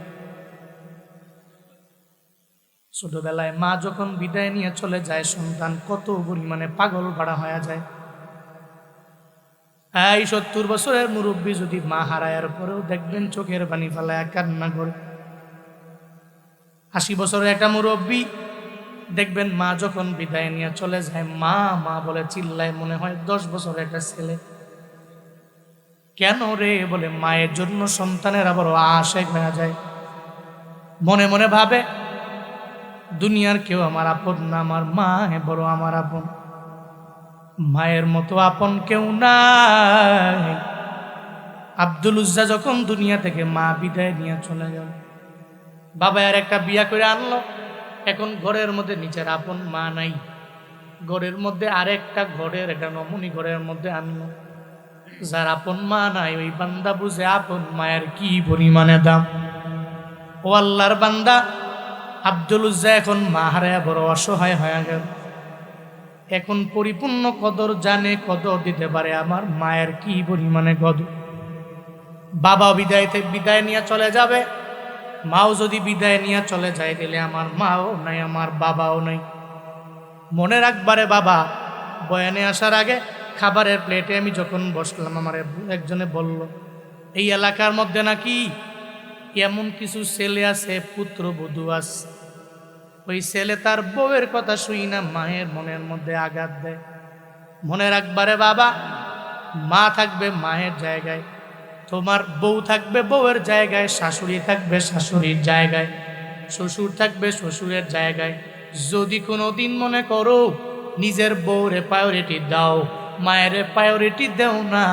ছোটবেলায় মা যখন বিদায় নিয়ে চলে যায়, সন্তান কত পরিমাণে পাগল ভাড়া হয়ে যায়। এই ৭০ বছরের মুরব্বী যদি মা হারায়ার পরেও দেখবেন চোখের পানি ফেলায় কান্না করে। ৮০ বছরের একটা মুরব্বী দেখবেন মা যখন বিদায় নিয়ে চলে যায়, মা মা বলে চিল্লায়, মনে হয় ১০ বছরের একটা ছেলে। কেন রে? বলে মায়ের জন্য সন্তানের আবার আশেক হয়ে যায়। মনে মনে ভাবে, দুনিয়ার কেউ আমার আপন না, আমার মা বড় আমার আপন। মায়ের মতো আপন কেউ নাই। আব্দুল উজ্জা যখন দুনিয়া থেকে মা বিদায় নিয়ে চলে গেল, বাবা আর একটা বিয়া করে আনলো। এখন ঘরের মধ্যে নিচের আপন মা নাই, ঘরের মধ্যে আরেকটা ঘরের একটা নমুনি ঘরের মধ্যে আনলো। যার আপন মা নাই, ওই বান্দা বুঝে আপন মায়ের কি পরিমাণে দাম। ও আল্লাহর বান্দা, আব্দুল উজ্জা এখন মা হারায় বড় অসহায় হয়ে গেল। এখন পরিপূর্ণ কদর জানে, কদর দিতে পারে আমার মায়ের কি পরিমাণে কদর। বাবা বিদায় নিয়ে চলে যাবে, মাও যদি বিদায় নিয়ে চলে যায়, তাহলে আমার মাও নাই, আমার বাবাও নাই। মনে রাখবারে বাবা, বয়ানে আসার আগে খাবারের প্লেটে আমি যখন বসলাম, আমার একজনে বলল, এই এলাকার মধ্যে নাকি এমন কিছু ছেলে আছে, পুত্রবধূ আছে, ওই ছেলে তার বউয়ের কথা শুই না মায়ের মনের মধ্যে আঘাত দেয়। মনে রাখবারে বাবা, মা থাকবে মায়ের জায়গায়, তোমার বউ থাকবে বউয়ের জায়গায়, শাশুড়ি থাকবে শাশুড়ির জায়গায়, শ্বশুর থাকবে শ্বশুরের জায়গায়। যদি কোনো দিন মনে করো নিজের বউরে প্রায়োরিটি দাও, মায়ের প্রায়োরিটি দেও না,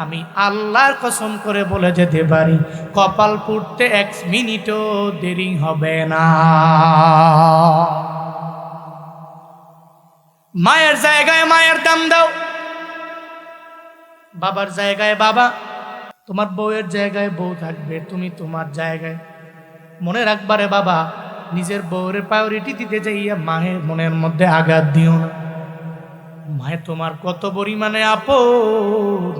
আমি আল্লাহর কসম করে বলে যেতে পারি, কপাল পুড়তে ১ মিনিটও দেরি হবে না। মায়ের জায়গায় মায়ের দাম দাও, বাবার জায়গায় বাবা, তোমার বউয়ের জায়গায় বউ থাকবে, তুমি তোমার জায়গায়। মনে রাখবারে বাবা, নিজের বউয়ের প্রায়োরিটি দিতে যাইয়া মায়ের মনের মধ্যে আঘাত দিও না। মায়ে তোমার কত পরিমাণে আপন।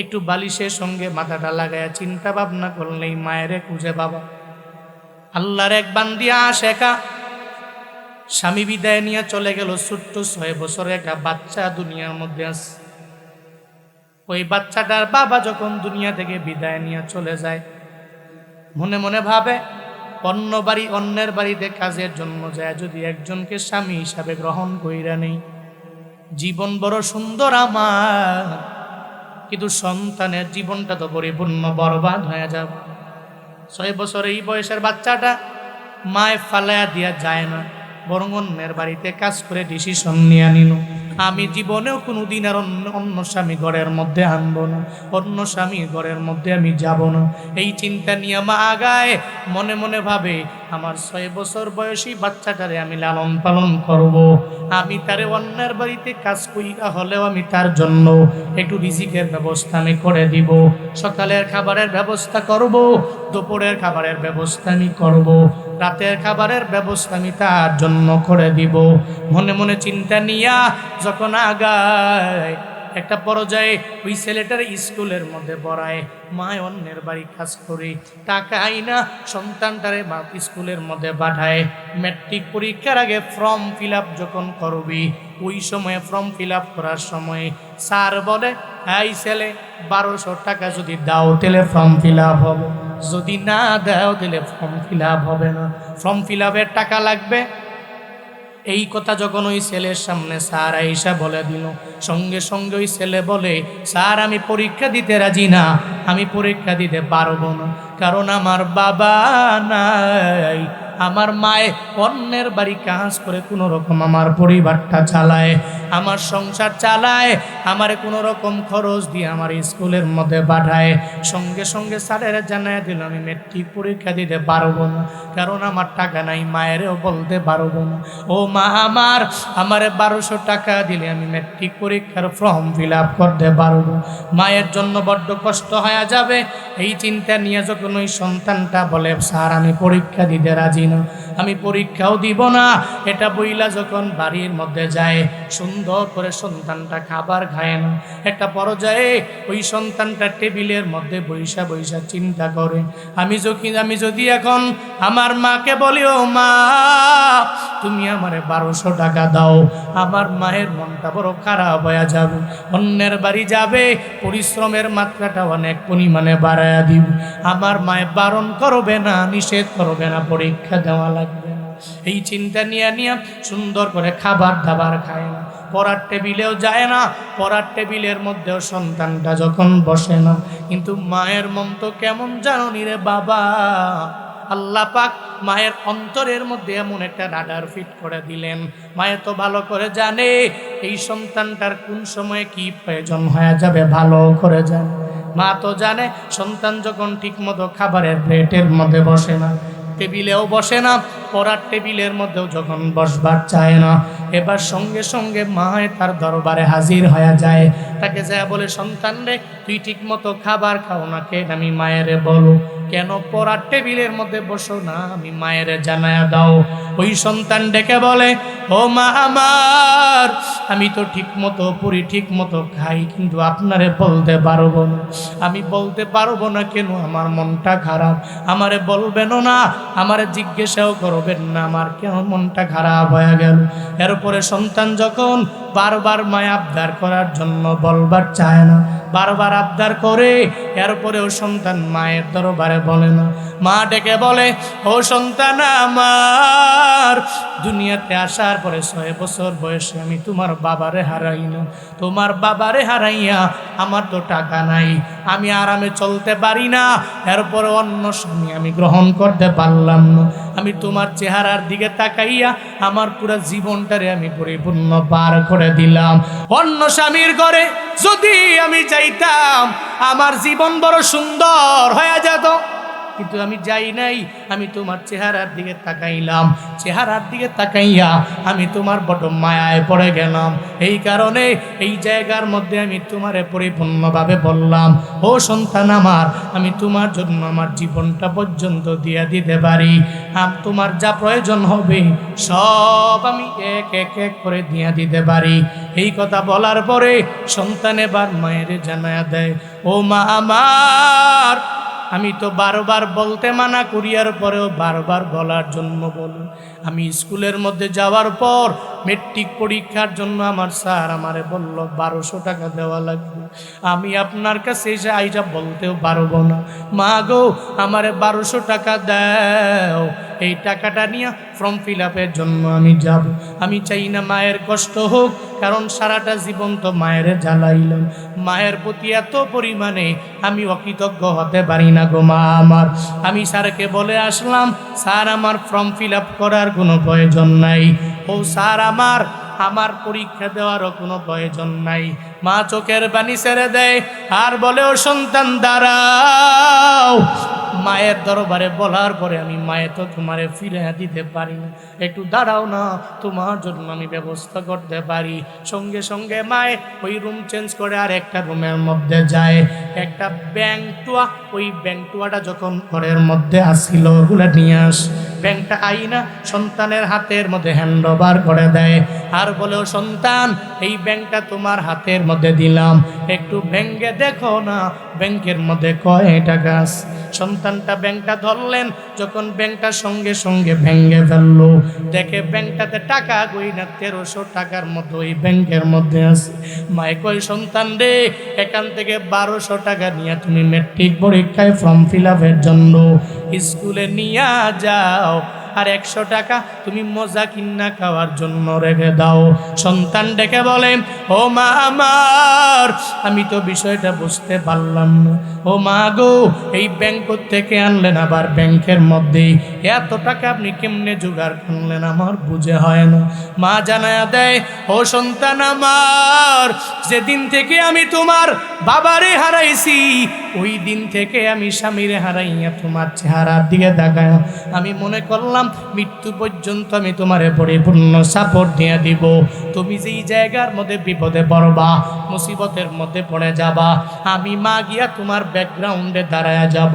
একটু বালিশের সঙ্গে মাথাটা লাগায়া চিন্তা ভাবনা করলেই মায়েরে খুঁজে বাবা। আল্লাহর এক বান্দিয়া আশেকা, স্বামী বিদায় নিয়ে চলে গেল, ছোট্ট ৬ বছরের একটা বাচ্চা দুনিয়ার মধ্যে আছে। ওই বাচ্চাটার বাবা যখন দুনিয়া থেকে বিদায় নিয়ে চলে যায়, মনে মনে ভাবে, অন্যের বাড়িতে কাজের জন্য যায়, যদি একজনকে স্বামী হিসাবে গ্রহণ কইরা নেই, জীবন বড় সুন্দর আমার, কিন্তু সন্তানের জীবনটা তো পরিপূর্ণ বরবাদ হয়ে যাবে। 6 বছর এই বয়সের বাচ্চাটা মায় ফালায়া দিয়া যায় না, বরং অন্যের বাড়িতে কাজ করে ডিসিশন নিয়ে নিল, আমি জীবনেও কোনোদিন আর অন্য স্বামী ঘরের মধ্যে আনবো না, অন্য স্বামী ঘরের মধ্যে আমি যাব না। এই চিন্তা নিয়ে মা আগায়, মনে মনে ভাবে আমার 6 বছর বয়সী বাচ্চাটারে আমি লালন পালন করব, আমি তারে অন্যের বাড়িতে কাজ কইরা হলেও আমি তার জন্য একটু রিজিকের ব্যবস্থা আমি করে দিব, সকালের খাবারের ব্যবস্থা করব, দুপুরের খাবারের ব্যবস্থা আমি করব, রাতের খাবারের ব্যবস্থা আমি তার জন্য করে দিব। মনে মনে চিন্তা নিয়া যখন আগায়, একটা পর্যায়ে ওই ছেলেটার স্কুলের মধ্যে পড়ায়, মায় অন্যের বাড়ি কাজ করে টাকা আইনা সন্তানটারে মা স্কুলের মধ্যে পাঠায়। ম্যাট্রিক পরীক্ষার আগে ফর্ম ফিল আপ যখন করবি, ওই সময়ে ফর্ম ফিল আপ করার সময় স্যার বলে, এই ছেলে 1200 টাকা যদি দাও তাহলে ফর্ম ফিল আপ হবে, যদি না দাও তাহলে ফর্ম ফিল আপ হবে না, ফর্ম ফিল আপের টাকা লাগবে। এই কথা যখন ওই ছেলের সামনে স্যার আইসা বলে দিল, সঙ্গে সঙ্গে ওই ছেলে বলে, স্যার আমি পরীক্ষা দিতে রাজি না, আমি পরীক্ষা দিতে পারবো না, কারণ আমার বাবা নাই, আমার মায়ে অন্যের বাড়ি কাজ করে কোনো রকম আমার পরিবারটা চালায়, আমার সংসার চালায়, আমার কোনো রকম খরচ দিয়ে আমার স্কুলের মধ্যে পাঠায়। সঙ্গে সঙ্গে স্যারের জানায় দিল, আমি ম্যাট্রিক পরীক্ষা দিতে পারবো না, কারণ আমার টাকা নাই, মায়েরও বলতে পারবো না, ও মা আমারে 1200 টাকা দিলে আমি ম্যাট্রিক পরীক্ষার ফর্ম ফিল আপ করতে পারবো, মায়ের জন্য বড্ড কষ্ট হয়ে যাবে। এই চিন্তা নিয়ে যখন ওই সন্তানটা বলে, স্যার আমি পরীক্ষা দিতে রাজি না, আমি পরীক্ষাও দিব না, এটা বইলা যখন বাড়ির মধ্যে যায়, সুন্দর করে সন্তানটা খাবার খায় না। একটা পর্যায়ে ওই সন্তানটা টেবিলের মধ্যে বৈশা বৈশা চিন্তা করে, আমি যদি এখন আমার মাকে বলি, ও মা তুমি আমারে 1200 টাকা দাও, আমার মায়ের মনটা বড় খারাপ হয়ে যাবে, অন্যের বাড়ি যাবে, পরিশ্রমের মাত্রাটা অনেক পরিমাণে বাড়ায়া দিব, আমার মায়ে বারণ করবে না, নিষেধ করবে না, পরীক্ষা দেওয়া লাগবে না। এই চিন্তা নিয়ে সুন্দর করে খাবার দাবার খায় না, পড়ার টেবিলেও যায় না, পড়ার টেবিলের মধ্যেও সন্তানটা যখন বসে না, কিন্তু মায়ের মন তো কেমন জানো নি রে বাবা। আল্লাহ পাক মায়ের অন্তরের মধ্যে এমন একটা রাডার ফিট করে দিলেন, মায়ে তো ভালো করে জানে এই সন্তানটার কোন সময়ে কি প্রয়োজন হয়ে যাবে, ভালো করে জানে। মা তো জানে সন্তান যখন ঠিক মতো খাবারের প্লেটের মধ্যে বসে না, টেবিলেও বসে না, পড়ার টেবিলের মধ্যেও যখন বসবার চায় না, এবার সঙ্গে সঙ্গে মায়ে তার দরবারে হাজির হয়ে যায়, তাকে যা বলে, সন্তান রে তুই ঠিক মতো খাবার খাও না কেন, আমি মায়েরে বলো কেন পড়ার টেবিলের মধ্যে বসো না, আমি মায়েরে জানায়া দাও। ওই সন্তান ডেকে বলে, ও মা আমার, আমি তো ঠিক মতো পড়ি, ঠিক মতো খাই, কিন্তু আপনারে বলতে পারবো না, আমি বলতে পারবো না কেন, আমার মনটা খারাপ, আমারে বলবেনও না, আমারে জিজ্ঞাসাও করবেন না, আমার কেন মনটা খারাপ হয়ে গেল। এরপরে সন্তান যখন বারবার মায়া আবদার করার জন্য বলবার চায় না, বারবার আবদার করে, এরপরেও সন্তান মায়ের দরবারে বলে না। মা ডেকে বলে, ও সন্তান আমার, দুনিয়াতে আসার পরে 6 বছর বয়সে আমি তোমার বাবারে হারাই না, তোমার বাবারে হারাইয়া আমার তো টাকা নাই, আমি আরামে চলতে পারি না, এরপরে অন্য স্বামী আমি গ্রহণ করতে পারলাম না, আমি তোমার চেহারার দিকে তাকাইয়া আমার পুরো জীবনটারে আমি পরিপূর্ণ পার করে দিলাম। অন্য স্বামীর ঘরে যদি আমি যাইতাম আমার জীবন বড় সুন্দর হয়ে যেত, কিন্তু আমি যাই নাই, আমি তোমার চেহারার দিকে তাকাইলাম, চেহারার দিকে তাকাইয়া আমি তোমার বড় মায়ায় পড়ে গেলাম, এই কারণে এই জায়গার মধ্যে আমি তোমারে পরিপূর্ণভাবে বললাম, ও সন্তান আমার, আমি তোমার জন্য আমার জীবনটা পর্যন্ত দিয়ে দিতে পারি, তোমার যা প্রয়োজন হবে সব আমি এক এক এক করে দিয়ে দিতে পারি। এই কথা বলার পরে সন্তান এবার মায়ের জানায়া দেয়, ও মা আমার, আমি তো বারবার বলতে মানা করিয়ার পরেও বারবার বলার জন্য বলি, আমি স্কুলের মধ্যে যাওয়ার পর মেট্রিক পরীক্ষার জন্য আমার স্যার আমারে বলল 1200 টাকা দেওয়া লাগবে। আমি আপনার কাছে এসে আইসা বলতেও পারবো না, মা গো আমারে 1200 টাকা দাও, এই টাকাটা নিয়ে ফর্ম ফিল আপের জন্য আমি যাব। আমি চাই না মায়ের কষ্ট হোক, কারণ সারাটা জীবন তো মায়ের জ্বালাইলাম, মায়ের প্রতি এত পরিমাণে আমি অকৃতজ্ঞ হতে পারি না গো মা আমার। আমি স্যারকে বলে আসলাম, স্যার আমার ফর্ম ফিল আপ করার কোনো প্রয়োজন নাই। ও স্যার আমার পরীক্ষা দেওয়ারও কোনো প্রয়োজন নাই। মা চোখের পানি ছেড়ে দেয় আর বলে, ও সন্তান দাঁড়াও। মায়ের দরবারে বলার পরে আমি মায়ে তো তোমারে ফিরে দিতে পারি না, একটু দাঁড়াও না, তোমার জন্য আমি ব্যবস্থা করতে পারি। সঙ্গে সঙ্গে মায়ে ওই রুম চেঞ্জ করে আর একটা রুমের মধ্যে যায়। একটা ব্যাংটুয়া, ওই ব্যাংটুয়াটা যখন ঘরের মধ্যে আসছিল ওগুলো নিয়ে আস। ব্যাংকটা আইনা সন্তানের হাতের মধ্যে হ্যান্ড ওভার করে দেয় আর বলে, ও সন্তান এই ব্যাংকটা তোমার হাতের মধ্যে দিলাম, একটু ব্যাংকে দেখো না ব্যাংকের মধ্যে কয় টাকা আছে। সন্তানটা ব্যাংকটা ধরলেন, যখন ব্যাংকটা সঙ্গে সঙ্গে ভেঙে ফেললো, দেখে ব্যাংকটাতে টাকা গইনা 1300 টাকার মতো ওই ব্যাংকের মধ্যে আছে। মায়ে কয়, সন্তান রে এখান থেকে 1200 টাকা নিয়ে তুমি মেট্রিক পরীক্ষায় ফর্ম ফিল আপের জন্য স্কুলে নিয়ে যাও, আর 100 টাকা তুমি মজা কিন্না খাওয়ার জন্য রেখে দাও। সন্তান ডেকে বলে, ও মা আমার, আমি তো বিষয়টা বুঝতে পারলাম না। ও মা গো, এই ব্যাংক থেকে আনলেন, আবার ব্যাংকের মধ্যে এত টাকা আপনি কেমনে জোগাড় করলেন আমার বুঝে হয় না। মা জানায়া দেয়, ও সন্তান আমার, যেদিন থেকে আমি তোমার বাবারে হারাইছি ওই দিন থেকে আমি স্বামীরে হারাইয়া তোমার চেহারার দিকে তাকায় আমি মনে করলাম মৃত্যু পর্যন্ত আমি তোমারে পরিপূর্ণ সাপোর্ট দিয়ে দিব। তুমি যেই জায়গার মধ্যে বিপদে পড়বা, মুসিবতের মধ্যে পড়ে যাবা, আমি মা গিয়া তোমার ব্যাকগ্রাউন্ডে দাঁড়ায়া যাব।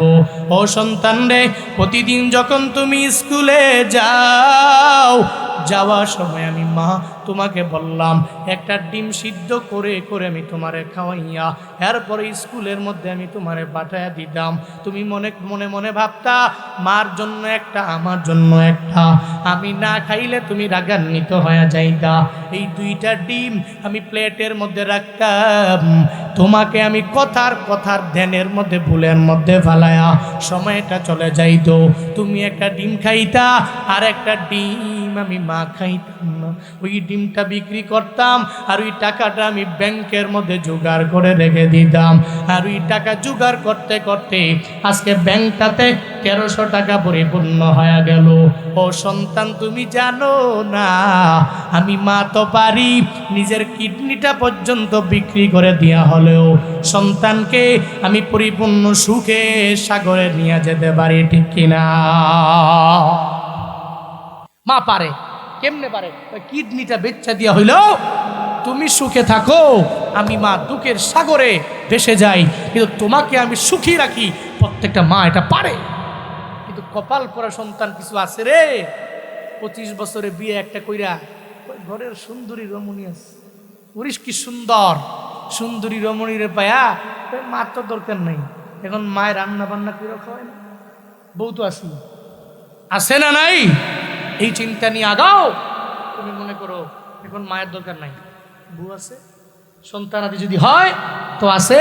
ও সন্তান রে, প্রতিদিন যখন তুমি স্কুলে যাও, যাওয়ার সময় আমি মা তোমাকে বললাম একটা ডিম সিদ্ধ করে করে আমি তোমারে খাওয়াইয়া এরপরে স্কুলের মধ্যে আমি তোমারে পাঠাইয়া দিতাম। তুমি মনে মনে মনে ভাবতা মার জন্য একটা, আমার জন্য একটা, আমি না খাইলে তুমি রাগান্বিত হয়ে যাইতা। এই 2টা ডিম আমি প্লেটের মধ্যে রাখতাম, তোমাকে আমি কথার ধ্যানের মধ্যে ভুলের মধ্যে ফালায়া সময়টা চলে যাইতো, তুমি একটা ডিম খাইতা আর একটা ডিম আমি মা খাইতাম না। ওই ডিমটা বিক্রি করতাম আর ওই টাকাটা আমি ব্যাংকের মধ্যে জোগাড় করে রেখে দিতাম, আর ওই টাকা জোগাড় করতে করতে আজকে ব্যাংকটাতে 1300 টাকা পরিপূর্ণ হয়ে গেল। ও সন্তান, তুমি জানো না আমি মা তো পারি নিজের কিডনিটা পর্যন্ত বিক্রি করে দেয়া হলেও সন্তানকে আমি পরিপূর্ণ সুখে সাগরে নিয়ে যেতে পারি, ঠিক কিনা? মা পারে, কেমনে পারে? কিডনিটা বেচ্চা দিয়া হইল তুমি সুখে থাকো, আমি মা দুঃখের সাগরে ভেসে যাই, কিন্তু তোমাকে আমি সুখী রাখি। প্রত্যেকটা মা এটা পারে, কিন্তু কপাল পরা সন্তান কিছু আছে রে। 25 বছরে বিয়ে একটা কইরা ঘরের সুন্দরী রমণী আছে, উরিস কি সুন্দর সুন্দরী রমণী রে পায়া, মা তো দরকার নাই। এখন মায়ের রান্না বান্না করে খাওয়ায় না, বউ তো আছে না নাই? এই চিন্তা নিয়ে আগাও। তুমি মনে করো এখন মায়ের দরকার নাই, বউ আছে, সন্তান আদি যদি হয় তো আছে,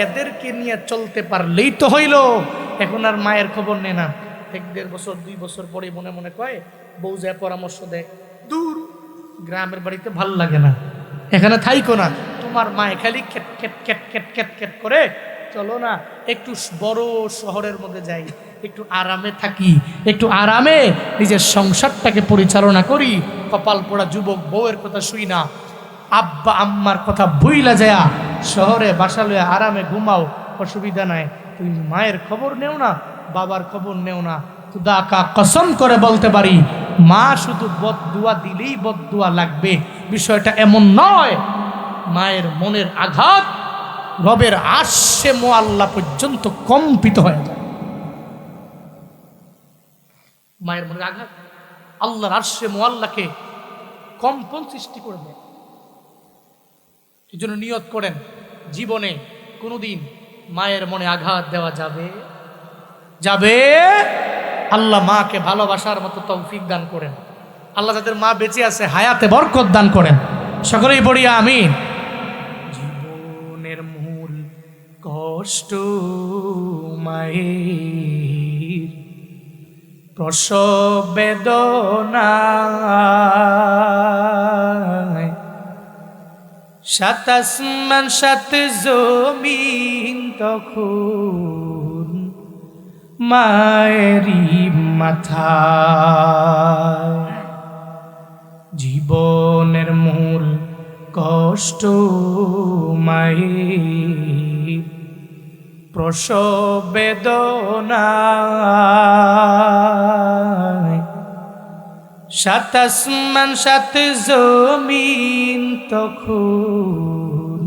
এদেরকে নিয়ে চলতে পারলেই তো হইল। এখন আর মায়ের খবর নে না, 1-1.5 বছর 2 বছর পরে মনে মনে কয়, বউ যায় পরামর্শ দেয়, দূর গ্রামের বাড়িতে ভাল লাগে না, এখানে থাইকো না, তোমার মায়ে খালি cat cat cat cat cat cat করে, চলো না একটু বড় শহরের মধ্যে যাই, একটু আরামে থাকি, একটু আরামে নিজের সংসারটাকে পরিচালনা করি। কপাল পোড়া যুবক বউয়ের কথা শুই না, আব্বা আম্মার কথা ভুইলা যায়া শহরে বাসা লইয়া আরামে ঘুমাও, অসুবিধা নাই। তুমি মায়ের খবর নেও না, বাবার খবর নেও না। খুদা কা কসম করে বলতে পারি, মা শুধু বদদুয়া দিলেই বদদুয়া লাগবে, বিষয়টা এমন নয়। মায়ের মনের আঘাত রবের আরশে মুআল্লা পর্যন্ত কম্পিত হয়ে যায়। মায়ের মনের আঘাত আল্লাহর আরশে মুআল্লাকে কম্পন সৃষ্টি করে দেয়। এই জন্য নিয়ত করেন, জীবনে কোনোদিন মায়ের মনে আঘাত দেওয়া যাবে যাবে। আল্লাহ মাকে ভালোবাসার মতো তৌফিক দান করেন। আল্লাহ যাদের মা বেঁচে আছে হায়াতে বরকত দান করেন, সকলেই পড়ি আমিন। জীবনের মূল কষ্ট মায়ের, প্রসব বেদনায়, সাত আসমান সাত জমিন তখন মায়েরই মাথায়। জীবনের মূল কষ্ট মায়ের, প্রসব বেদনায়, সাত আসমান সাত জমিন তখন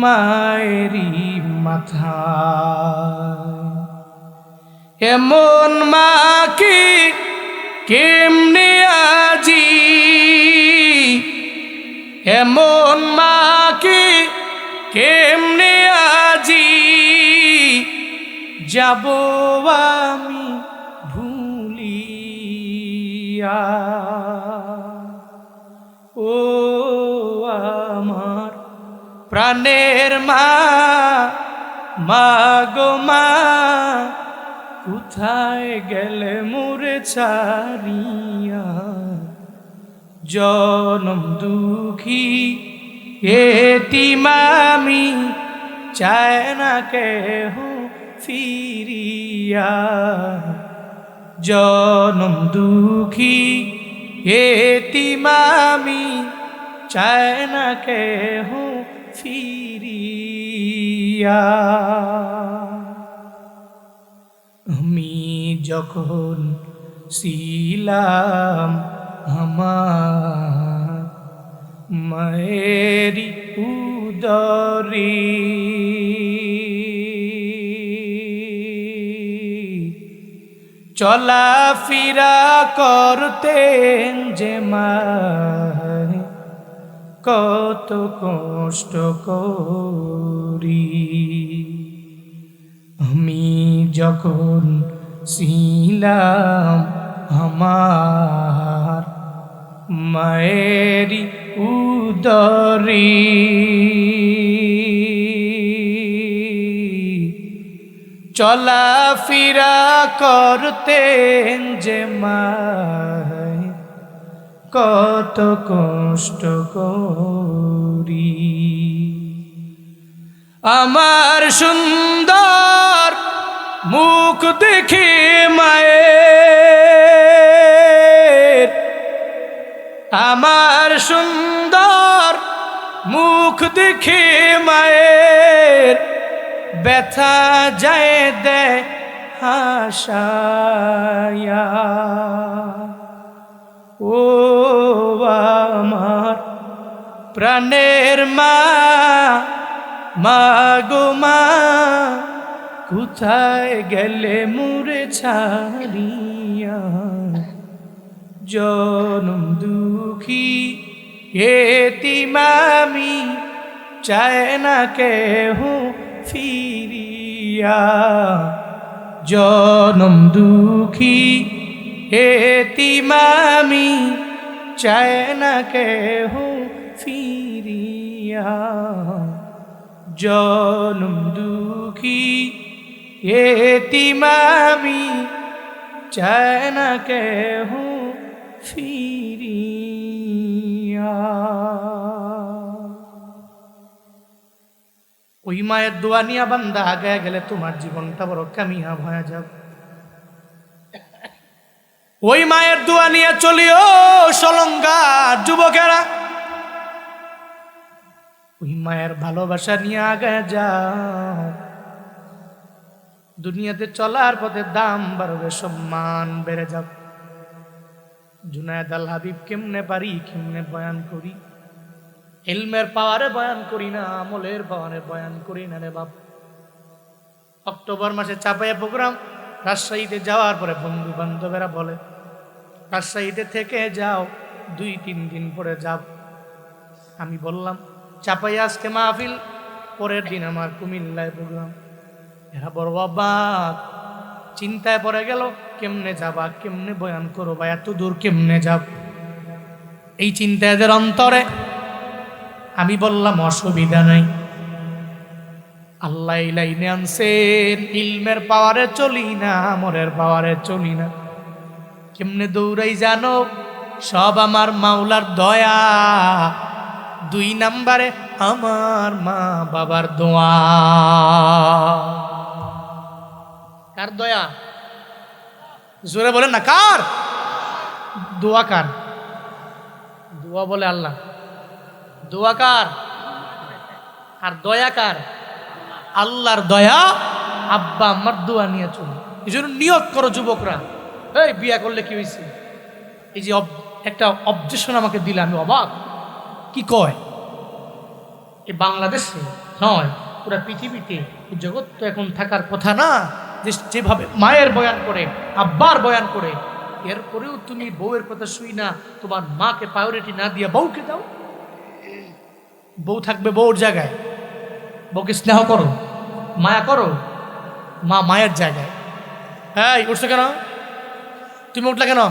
মায়েরই মাথায়। এমন মাকে কেমনে আজি, এমন মাকে কেমনে আজি যাব আমি ভুলিয়া। ও আমার প্রাণের মা, মা গো মা, কোথায় গেলে মোরে ছাড়িয়া। জনম দুঃখী এতিম আমি, চায় না কেহ ফিরিয়া। জনম দুঃখী এতিম আমি, চায় না কেহ ফিরিয়া। আমি যখন ছিলাম আমার মায়েরি উদরে, চলা ফিরা করতেন যে মায়, কত কষ্ট করি। আমি যখন ছিলাম আমার মায়েরি উদরে, চলা ফিরা করতেন যে মায়, কত কষ্ট করি। আমার সুন্দর মুখ দেখে মায়ের, আমার সুন্দর মুখ দেখে মায়ের, ব্যথা যায় দেয় হাসায়া। ও আমার প্রাণের মা, মা গো মা, কোথায় গেলে মোরে ছাড়িয়া। জনম দুঃখী এতিম আমি, চায় না কেহ ফিরিয়া। জনম দুঃখী এতিম আমি, চায় না কেহ ফিরিয়া। জনম দুঃখী এতিম আমি, চায় না কেহ ফিরিয়া। ওই মায়ের দোয়া নিয়া বান্দা আগায় গেলে তোমার জীবনটা বড় কামিয়াব হয়ে যাবে। ওই মায়ের দোয়া নিয়ে চলিও সলঙ্গার যুবকেরা, ওই মায়ের ভালোবাসা নিয়ে আগায় যাও। দুনিয়াতে চলার পথে দাম বাড়বে, সম্মান বেড়ে যাবে। জুনায়েদ আল হাবিব কেমনে পারি, কেমনে বয়ান করি। ইলমের পাওয়ারে বয়ান করি না, আমলের পাওয়ারে বয়ান করি না রে বাপ। অক্টোবর মাসে চাপাইয়া প্রোগ্রাম, রাজশাহীতে যাওয়ার পরে বন্ধু বান্ধবেরা বলে রাজশাহীতে থেকে যাও, 2-3 দিন পরে যাব। আমি বললাম চাপাইয়া আজকে মাহফিল, পরের দিন আমার কুমিল্লায় প্রোগ্রাম। এরা বড় অবাক, চিন্তায় পড়ে গেল, কেমনে যাবা, কেমনে বয়ান করবা, এত দূর কেমনে যাব। এই চিন্তা এদের অন্তরে। আমি বললাম অসুবিধা নাই, আল্লাহ এই লাইনে আনছেন, ইলমের পাওয়ারে চলি না, আমরের পাওয়ারে চলি না। কেমনে দৌড়াই জানো? সব আমার মাওলার দয়া, 2 নম্বরে আমার মা বাবার দোয়া। কার দয়া? জোরে বলেন না, কার দোয়া? কার দোয়া? বলে আল্লাহ। দোয়া কার? আর দয়া কার? আল্লাহর দয়া। আব্বা আম্মার দোয়া নিয়ে চলো। এই জন্য নিয়ত করো যুবকরা, এই বিয়া করলে কি হয়েছে? এই যে একটা অবজেকশন আমাকে দিলে আমি অবাক। কি কয় এ বাংলাদেশে নয়, পুরা পৃথিবীতে এই জগৎ তো এখন থাকার কথা না, যে যেভাবে মায়ের বয়ান করে, আব্বার বয়ান করে, এরপরেও তুমি বউয়ের কথা শুই না, তোমার মাকে প্রায়োরিটি না দিয়ে বউকে দাও। বউ থাকবে বউর জায়গায়, বউকে স্নেহ করো, মায়া করো, মা মায়ের জায়গায়। হ্যাঁ, উঠছো কেন? তুমি উঠলে কেন?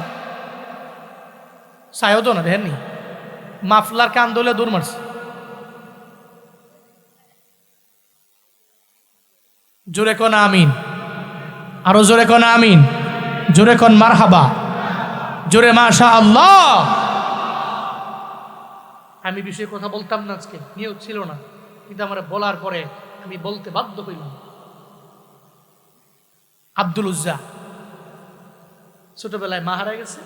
সায়ও তো না, দেখেননি মাফলার কান দলে দৌড় মারছে। জোরে কোন আমিন, আরো জোরে কোন আমিন, জোরে কোন মারহাবা, জোরে মাশা আল্লাহ। আমি বিষয়ে কথা বলতাম না, আজকে নিয়োগ ছিল না, কিন্তু আমার বলার পরে আমি বলতে বাধ্য হইলাম। আব্দুল উজ্জা ছোটবেলায় মা হারা গেছে,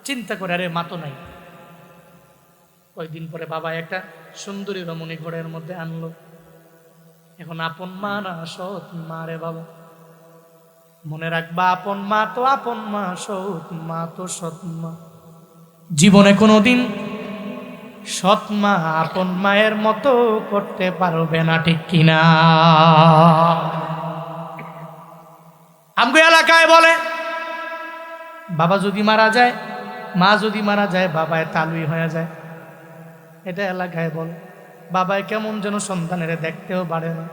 চিন্তা করে আরে মা তো নাই। কয়েকদিন পরে বাবা একটা সুন্দরী রমণী ঘরের মধ্যে আনলো। এখন আপন মা না সৎ মা রে বাবা, মনে রাখবা আপন মা তো আপন মা, সৎ মা তো সৎ মা। জীবনে কোনোদিন সৎ মা আপন মায়ের মতো করতে পারবে না, ঠিক কিনা? আমগো এলাকায় বলে বাবা যদি মারা যায়, মা যদি মারা যায়, বাবায় তালুই হয়ে যায়। এটা এলাকায় বলে। বাবায় কেমন যেন সন্তানের দেখতেও পারে না।